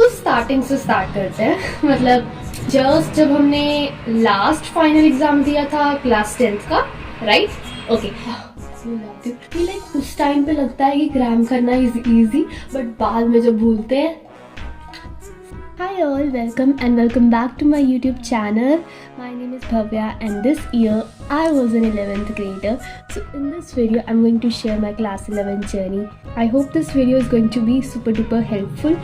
बिल्कुल स्टार्टिंग से स्टार्ट करते हैं। मतलब जस्ट जब हमने लास्ट फाइनल एग्जाम दिया था क्लास 10th का, राइट? ओके, लाइक उस टाइम पे लगता है कि क्रैम करना इज इजी, बट बाद में जब भूलते हैं। Hi all, welcome back to my YouTube channel. My name is Bhavya and this year I was an 11th grader. So in this video I'm going to share my class 11 journey. I hope this video is going to be super duper helpful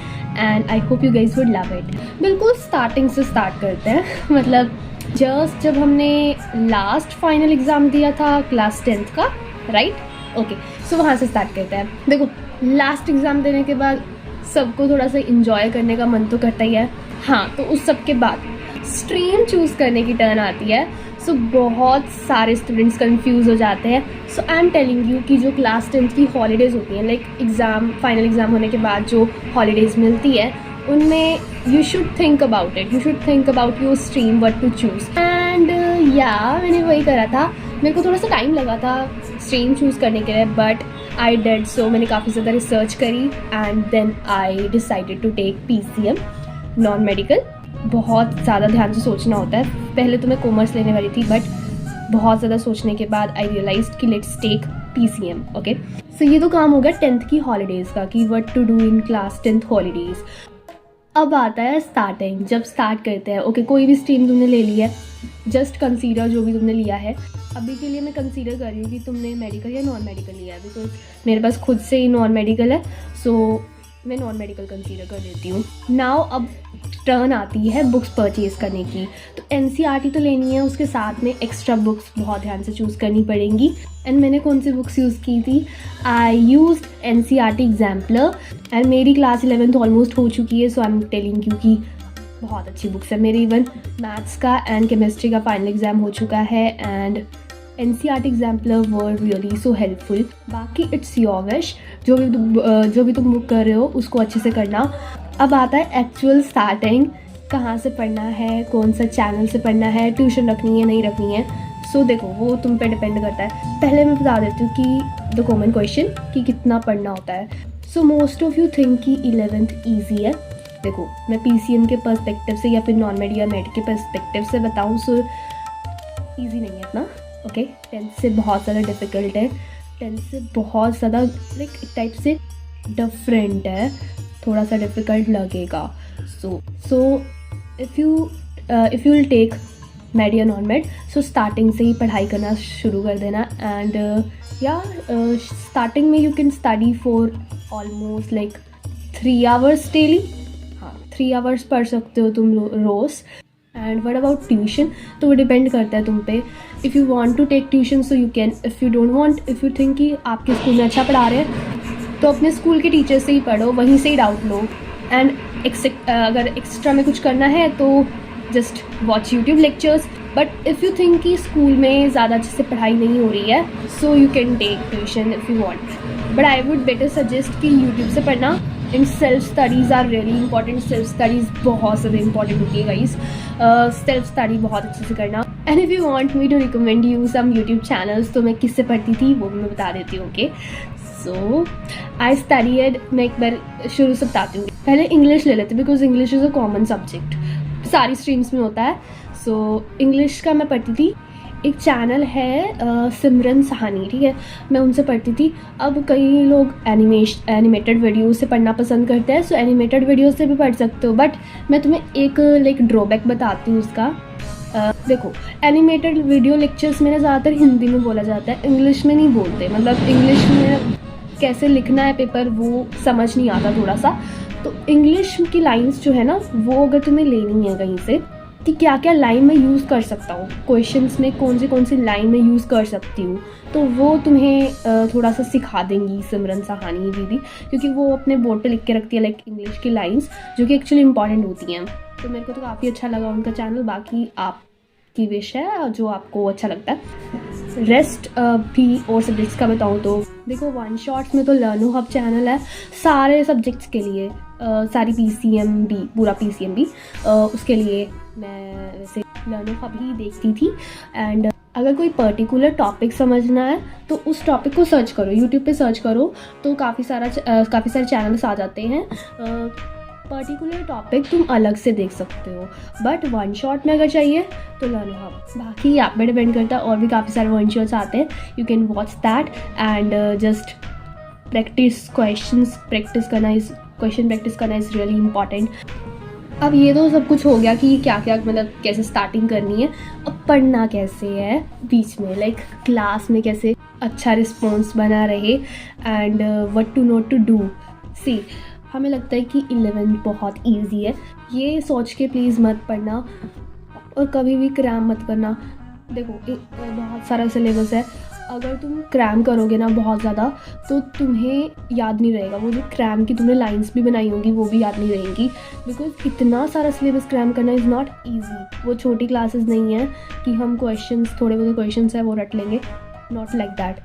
and I hope you guys would love it. बिल्कुल starting से start करते हैं। मतलब just जब हमने last final exam दिया था class 10th का, राइट? ओके, सो वहाँ से स्टार्ट करते हैं। देखो, लास्ट एग्ज़ाम देने के बाद सबको थोड़ा सा इंजॉय करने का मन तो करता ही है। हाँ, तो उस सब के बाद स्ट्रीम चूज़ करने की टर्न आती है। सो बहुत सारे स्टूडेंट्स कंफ्यूज हो जाते हैं। सो आई एम टेलिंग यू कि जो क्लास 10th की हॉलीडेज़ होती हैं, लाइक फाइनल एग्ज़ाम होने के बाद जो हॉलीडेज़ मिलती है, उनमें you should think about it, you should think about your stream what to choose. And मैंने वही करा था। मेरे को थोड़ा सा टाइम लगा था स्ट्रीम चूज़ करने के लिए, बट आई डेड सो। मैंने काफ़ी ज़्यादा रिसर्च करी and then I decided to take PCM non medical. बहुत ज़्यादा ध्यान से सोचना होता है। पहले तो मैं कॉमर्स लेने वाली थी, बट बहुत ज़्यादा सोचने के बाद आई रियलाइज्ड कि लेट्स टेक PCM। ओके, सो ये तो काम हो गया 10th की हॉलीडेज़ का कि what to do in class 10th holidays. अब आता है स्टार्टिंग, जब स्टार्ट करते हैं। ओके, कोई भी स्ट्रीम तुमने ले ली है, जस्ट कंसीडर जो भी तुमने लिया है। अभी के लिए मैं कंसीडर कर रही हूँ कि तुमने मेडिकल या नॉन मेडिकल लिया है, बिकॉज मेरे पास खुद से ही नॉन मेडिकल है, सो मैं नॉन मेडिकल कंसीडर कर लेती हूँ। नाउ अब टर्न आती है बुक्स परचेज़ करने की। तो NCERT तो लेनी है, उसके साथ में एक्स्ट्रा बुक्स बहुत ध्यान से चूज़ करनी पड़ेंगी। एंड मैंने कौन सी बुक्स यूज़ की थी? I used NCERT exemplar and मेरी क्लास 11th ऑलमोस्ट हो चुकी है, सो आई एम टेलिंग यू कि बहुत अच्छी बुक्स है। मेरी इवन मैथ्स का एंड केमिस्ट्री का फाइनल एग्ज़ाम हो चुका है and NCERT exemplar were really so helpful. बाकी इट्स योर विश, जो भी तुम बुक कर रहे हो उसको अच्छे से करना। अब आता है एक्चुअल स्टार्टिंग, कहाँ से पढ़ना है, कौन सा चैनल से पढ़ना है, ट्यूशन रखनी है नहीं रखनी है। सो देखो, वो तुम पे डिपेंड करता है। पहले मैं बता देती हूँ कि द कॉमन क्वेश्चन कि कितना पढ़ना होता है। So most of you think कि 11th ईजी है। देखो, मैं PCM के पर्सपेक्टिव से या फिर नॉन मेड या मेड के पर्सपेक्टिव से बताऊँ, सो ईजी नहीं है इतना। ओके, 10th से बहुत ज़्यादा डिफ़िकल्ट है। 10th से बहुत ज़्यादा लाइक एक टाइप से डिफरेंट है, थोड़ा सा डिफ़िकल्ट लगेगा। So if you will take med या नॉन मेड, सो स्टार्टिंग से ही पढ़ाई करना शुरू कर देना। एंड स्टार्टिंग में you can study for almost like 3 hours daily. हाँ, 3 hours पढ़ सकते हो तुम रोज़। एंड व्हाट अबाउट ट्यूशन, तो वो डिपेंड करता है तुम पे। If you want to take tuition so you can, if you don't want, if you think कि आपके स्कूल में अच्छा पढ़ा रहे हैं तो अपने स्कूल के टीचर से ही पढ़ो, वहीं से ही डाउट लो। एंड अगर एक्स्ट्रा में कुछ करना है तो just watch YouTube lectures. But if you think कि स्कूल में ज़्यादा अच्छे से पढ़ाई नहीं हो रही है, so you can take tuition if you want. But I would better suggest कि यूट्यूब से पढ़ना। In self studies are really important. Self studies बहुत ज़्यादा इंपॉर्टेंट होती है गाइस। सेल्फ स्टडी बहुत अच्छे से करना। And if you want me to recommend you some YouTube channels, तो मैं किससे पढ़ती थी वो भी मैं बता देती हूँ। ओके, सो आई स्टडीड, मैं एक बार शुरू से बताती हूँ। पहले इंग्लिश ले लेते, because English is a common subject, सारी स्ट्रीम्स में होता है। सो इंग्लिश का मैं पढ़ती थी। एक चैनल है सिमरन सहानी, ठीक है, मैं उनसे पढ़ती थी। अब कई लोग एनिमेटेड वीडियो से पढ़ना पसंद करते हैं, सो एनिमेटेड वीडियो से भी पढ़ सकते हो। बट मैं तुम्हें एक लाइक ड्रॉबैक बताती हूँ उसका। देखो, एनिमेटेड वीडियो लेक्चर्स में ना ज़्यादातर हिंदी में बोला जाता है, इंग्लिश में नहीं बोलते। मतलब इंग्लिश में कैसे लिखना है पेपर वो समझ नहीं आता थोड़ा सा। तो इंग्लिश की लाइन्स जो है ना, वो अगर तुम्हें लेनी है कहीं से कि क्या क्या लाइन में यूज़ कर सकता हूँ, क्वेश्चंस में कौन सी लाइन में यूज़ कर सकती हूँ, तो वो तुम्हें थोड़ा सा सिखा देंगी सिमरन सहानी दीदी, क्योंकि वो अपने बोर्ड पे लिख के रखती है लाइक इंग्लिश की लाइंस जो कि एक्चुअली इंपॉर्टेंट होती हैं। तो मेरे को तो काफ़ी अच्छा लगा उनका चैनल। बाकी आपकी विश है जो आपको अच्छा लगता है। रेस्ट भी और सब्जेक्ट्स का बताऊँ तो देखो, वन शॉट्स में तो लर्नो हब चैनल है सारे सब्जेक्ट्स के लिए, सारी PCM भी, पूरा PCM भी, उसके लिए मैं वैसे लर्नो हब ही देखती थी। एंड अगर कोई पर्टिकुलर टॉपिक समझना है तो उस टॉपिक को सर्च करो, यूट्यूब पे सर्च करो तो काफ़ी सारे चैनल्स आ जाते हैं। पर्टिकुलर टॉपिक तुम अलग से देख सकते हो, बट वन शॉट में अगर चाहिए तो लर्न हब। बाकी आप पे डिपेंड करता है, और भी काफ़ी सारे वन शॉट्स आते हैं, you can watch that and just practice question practice करना इज़ रियली इंपॉर्टेंट। अब ये तो सब कुछ हो गया कि क्या क्या मतलब कैसे स्टार्टिंग करनी है, अब पढ़ना कैसे है बीच में, लाइक क्लास में कैसे अच्छा रिस्पॉन्स बना रहे and what to not to do. See, हमें लगता है कि 11th बहुत इजी है, ये सोच के प्लीज़ मत पढ़ना और कभी भी क्रैम मत करना। देखो बहुत सारा सिलेबस है, अगर तुम क्रैम करोगे ना बहुत ज़्यादा तो तुम्हें याद नहीं रहेगा, वो जो क्रैम की तुमने लाइंस भी बनाई होंगी वो भी याद नहीं रहेंगी, बिकॉज इतना सारा सिलेबस क्रैम करना इज़ नॉट ईजी। वो छोटी क्लासेस नहीं है कि हम क्वेश्चंस थोड़े बहुत क्वेश्चंस है वो रट लेंगे, not like that.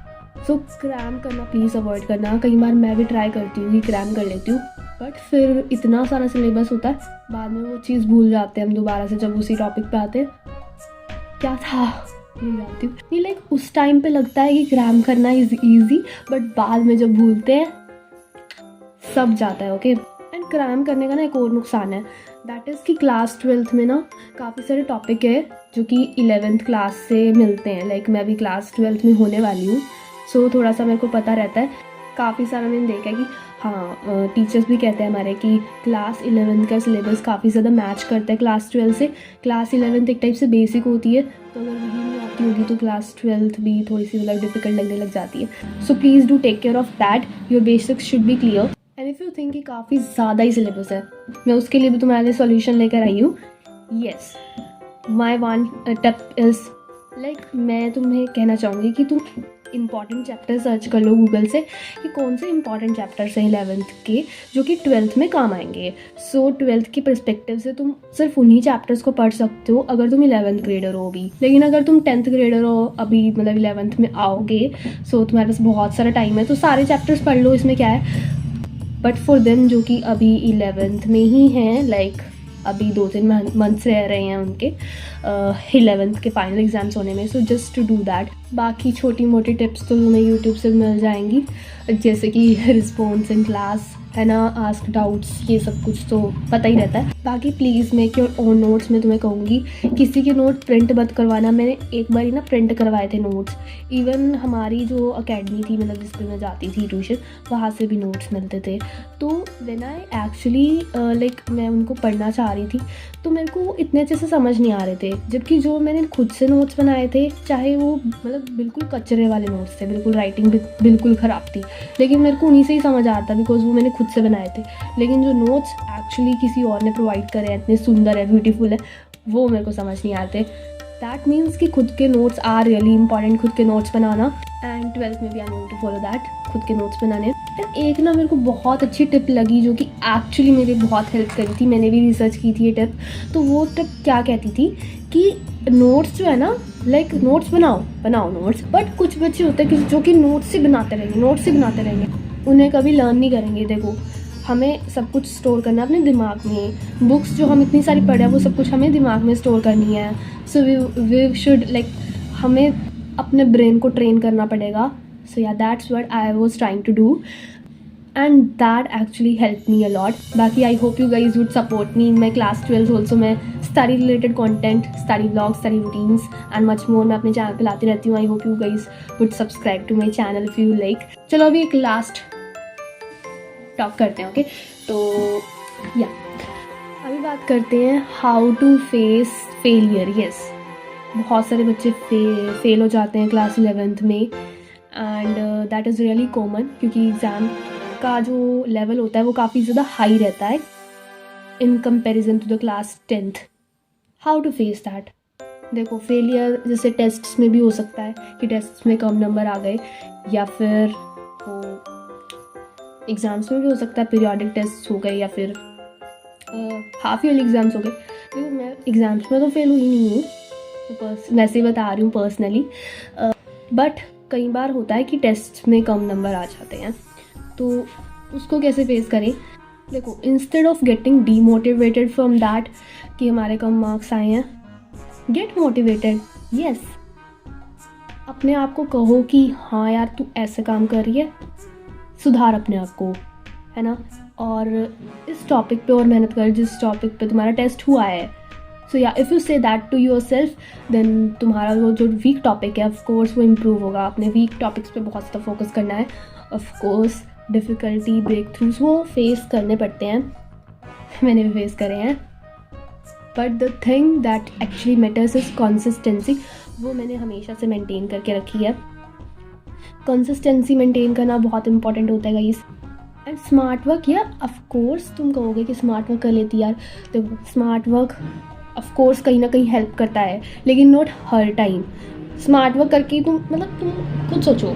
So cram करना प्लीज़ अवॉइड करना। कई बार मैं भी ट्राई करती हूँ कि क्रैम कर लेती हूँ, बट फिर इतना सारा सिलेबस होता है, बाद में वो चीज़ भूल जाते हैं हम दोबारा से जब उसी टॉपिक पे आते हैं, क्या था भूल जाती हूँ। ये लाइक उस टाइम पे लगता है कि क्रैम करना इज़ ईजी, बट बाद में जब भूलते हैं सब जाता है। ओके, एंड क्रैम करने का ना एक और नुकसान है, दैट इज़ कि क्लास 12th में ना काफ़ी सारे टॉपिक है जो कि 11th क्लास से मिलते हैं। लाइक मैं अभी क्लास 12th में होने वाली हूँ, सो थोड़ा सा मेरे को पता रहता है, काफ़ी सारा मैंने देखा है कि हाँ टीचर्स भी कहते हैं हमारे कि क्लास 11th का सिलेबस काफ़ी ज़्यादा मैच करता है क्लास 12 से। क्लास 11th एक टाइप से बेसिक होती है, तो अगर वही नहीं आती होगी तो क्लास 12th भी थोड़ी सी मतलब डिफिकल्ट लगने लग जाती है। So please do take care of that, your basics should be clear. And if you think कि काफ़ी ज़्यादा ही सिलेबस है, मैं उसके लिए भी तुम्हारे लिए सॉल्यूशन लेकर आई हूँ। Yes, my one tip is like मैं तुम्हें कहना चाहूँगी कि तुम इंपॉर्टेंट चैप्टर सर्च कर लो गूगल से कि कौन से इंपॉर्टेंट चैप्टर्स हैं 11th के जो कि 12th में काम आएंगे। सो 12th की पर्सपेक्टिव से तुम सिर्फ उन्हीं चैप्टर्स को पढ़ सकते हो अगर तुम 11th ग्रेडर हो भी। लेकिन अगर तुम 10th ग्रेडर हो अभी मतलब 11th में आओगे, सो तुम्हारे पास बहुत सारा टाइम है, तो सारे चैप्टर्स पढ़ लो, इसमें क्या है। बट फॉर देम जो कि अभी 11th में ही हैं, लाइक अभी 2-3 मंथ्स रह रहे हैं उनके 11th के फाइनल एग्जाम्स होने में, so just to do that. बाकी छोटी मोटी टिप्स तो तुम्हें यूट्यूब से मिल जाएंगी, जैसे कि रिस्पॉन्स इन क्लास है ना, आस्क डाउट्स, ये सब कुछ तो पता ही रहता है। बाकी please make your own notes, मैं तुम्हें कहूँगी किसी के नोट प्रिंट मत करवाना। मैंने एक बार ही ना प्रिंट करवाए थे नोट्स, इवन हमारी जो अकेडमी थी मतलब जिस पर मैं जाती थी ट्यूशन, वहाँ से भी नोट्स मिलते थे। तो व्हेन आई एक्चुअली लाइक मैं उनको पढ़ना चाह रही थी तो मेरे को इतने अच्छे से समझ नहीं आ रहे थे, जबकि जो मैंने खुद से नोट्स बनाए थे चाहे वो मतलब बिल्कुल कचरे वाले नोट्स थे, बिल्कुल राइटिंग बिल्कुल ख़राब थी, लेकिन मेरे को उन्हीं से ही समझ आता बिकॉज वो मैंने खुद से बनाए थे। लेकिन जो नोट्स एक्चुअली किसी और ने प्रोवाइड करे हैं, इतने सुंदर है, ब्यूटीफुल है, वो मेरे को समझ नहीं आते। दैट मीन्स कि खुद के नोट्स आर रियली इंपॉर्टेंट, खुद के नोट्स बनाना। एंड 12th में भी I am going to follow that, खुद के नोट्स बनाने। एंड एक ना मेरे को बहुत अच्छी टिप लगी जो कि एक्चुअली मेरी बहुत हेल्प करी थी, मैंने भी रिसर्च की थी ये टिप। तो वो टिप क्या कहती थी कि नोट्स जो है ना, लाइक नोट्स बनाओ नोट्स, बट कुछ बच्चे होते हैं जो कि नोट्स ही बनाते रहेंगे, उन्हें कभी लर्न नहीं करेंगे। देखो हमें सब कुछ स्टोर करना है अपने दिमाग में, बुक्स जो हम इतनी सारी पढ़े हैं वो सब कुछ हमें दिमाग में स्टोर करनी है। सो वी शुड लाइक हमें अपने ब्रेन को ट्रेन करना पड़ेगा। सो या that's what I was trying to do and that actually help me a lot. बाकी I hope you guys would support me in my class 12 also. मैं study related content, study blogs, study routines and much more मैं अपने channel पे लाती रहती हूँ। I hope you guys would subscribe to my channel if you like. चलो अभी एक लास्ट टॉक करते हैं। ओके तो या अभी बात करते हैं how to face failure. Yes, बहुत सारे बच्चे फेल हो जाते हैं क्लास 11th में and that is really common, क्योंकि एग्ज़ाम का जो लेवल होता है वो काफ़ी ज़्यादा हाई रहता है in comparison to the class 10th। How to face that? देखो फेलियर जैसे टेस्ट्स में भी हो सकता है कि टेस्ट्स में कम नंबर आ गए, या फिर वो एग्ज़ाम्स में भी हो सकता है, पीरियोडिक टेस्ट हो गए या फिर हाफ ईयरली एग्ज़ाम्स हो गए। देखो मैं एग्ज़ाम्स में तो फेल हुई नहीं हूँ, वैसे ही बता रही हूँ पर्सनली, बट कई बार होता है कि टेस्ट में कम नंबर आ जाते हैं, तो उसको कैसे फेस करें? देखो instead of getting demotivated from that कि हमारे कम मार्क्स आए हैं, गेट मोटिवेटेड। यस, अपने आप को कहो कि हाँ यार तू ऐसे काम कर रही है, सुधार अपने आप को, है ना। और इस टॉपिक पे और मेहनत कर जिस टॉपिक पे तुम्हारा टेस्ट हुआ है. सो या if you say that to yourself, then तुम्हारा वो जो वीक टॉपिक है ऑफ कोर्स वो इम्प्रूव होगा. अपने वीक टॉपिक्स पे बहुत ज़्यादा फोकस करना है. Of course difficulty breakthroughs वो फेस करने पड़ते हैं, मैंने भी फेस करे हैं. But the thing that actually matters is consistency. वो मैंने हमेशा से मेंटेन करके रखी है. कंसिस्टेंसी मेंटेन करना बहुत इंपॉर्टेंट होता है गाइस. एंड स्मार्ट वर्क, या ऑफ कोर्स तुम कहोगे कि स्मार्ट वर्क कर लेती यार. देखो स्मार्ट वर्क ऑफ कोर्स कहीं ना कहीं हेल्प करता है, लेकिन not her time. Smart work करके तुम खुद सोचो,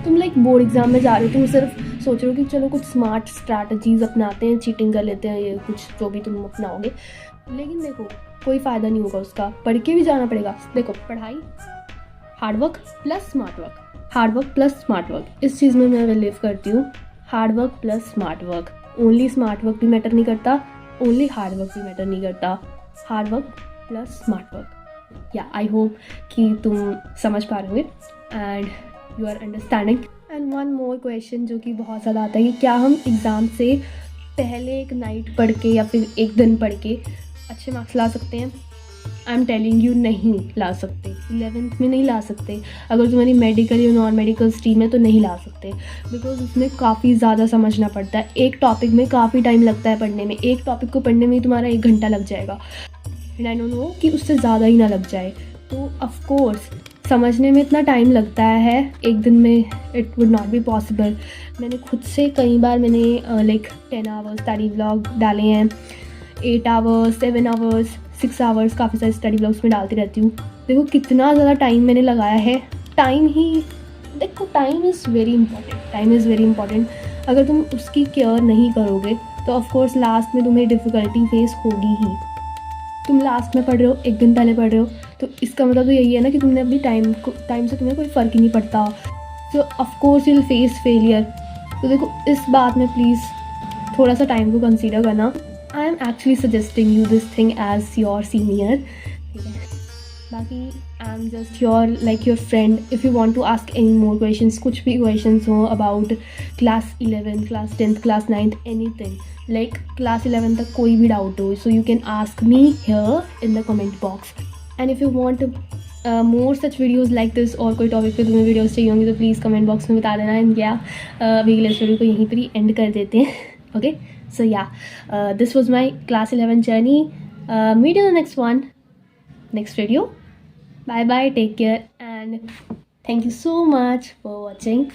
तुम लाइक बोर्ड एग्जाम में जा रहे हो, तुम सिर्फ सोच रहे हो कि चलो कुछ स्मार्ट स्ट्रैटेजीज अपनाते हैं, चीटिंग कर लेते हैं, ये कुछ जो भी तुम अपनाओगे, लेकिन देखो कोई फ़ायदा नहीं होगा उसका. पढ़ के भी जाना पड़ेगा. देखो पढ़ाई, hard work plus smart work, hard work plus smart work, इस चीज़ में मैं बिलीव करती हूँ. Hard work plus smart work. Only smart work भी मैटर नहीं करता, ओनली हार्डवर्क भी मैटर नहीं करता. Hard work plus smart work. या आई होप कि तुम समझ पा रहे होगे and you are understanding. And one more question जो कि बहुत ज़्यादा आता है कि क्या हम एग्ज़ाम से पहले एक नाइट पढ़ के या फिर एक दिन पढ़ के अच्छे मार्क्स ला सकते हैं? आई एम टेलिंग यू, नहीं ला सकते. 11th में नहीं ला सकते. अगर तुम्हारी मेडिकल या नॉन मेडिकल स्ट्रीम है तो नहीं ला सकते, बिकॉज उसमें काफ़ी ज़्यादा समझना पड़ता है. एक टॉपिक में काफ़ी टाइम लगता है पढ़ने में. एक टॉपिक को पढ़ने में ही तुम्हारा 1 घंटा लग जाएगा. एंड आई डोंट नो कि उससे ज़्यादा ही ना लग जाए. तो ऑफ कोर्स समझने में इतना टाइम लगता है, एक दिन में it would not be possible. मैंने खुद से कई बार मैंने लाइक 10 आवर्स स्टडी व्लॉग डाले हैं, 8 आवर्स, 7 आवर्स, 6 आवर्स, काफ़ी सारे स्टडी व्लॉग्स में डालती रहती हूँ. देखो कितना ज़्यादा टाइम मैंने लगाया है. टाइम ही देखो, time is very important. Time is very important. अगर तुम उसकी केयर नहीं करोगे तो ऑफ कोर्स लास्ट में तुम्हें डिफ़िकल्टी फेस होगी ही. तुम लास्ट में पढ़ रहे हो, एक दिन पहले पढ़ रहे हो, तो इसका मतलब तो यही है ना कि तुमने अपनी टाइम से तुम्हें कोई फ़र्क ही नहीं पड़ता. सो of course you will face failure. तो देखो इस बात में प्लीज़ थोड़ा सा टाइम को कंसीडर करना. I am actually suggesting you this thing as your senior. ठीक है, बाकी I am just your friend. If you want to ask any more questions, कुछ भी क्वेश्चंस हो about class 11, class 10th, class 9th, anything like class 11 तक कोई भी doubt हो, so you can ask me here in the comment box. And if you want more such videos like this, और कोई topic पे तुम्हें videos चाहिए होंगी तो प्लीज़ कमेंट बॉक्स में बता देना. एंड या अभी के लिए इस वीडियो को यहीं पर ही एंड कर देते हैं. Okay, so yeah, this was my class 11 journey. Meet you in the next video. Bye bye, take care, and thank you so much for watching.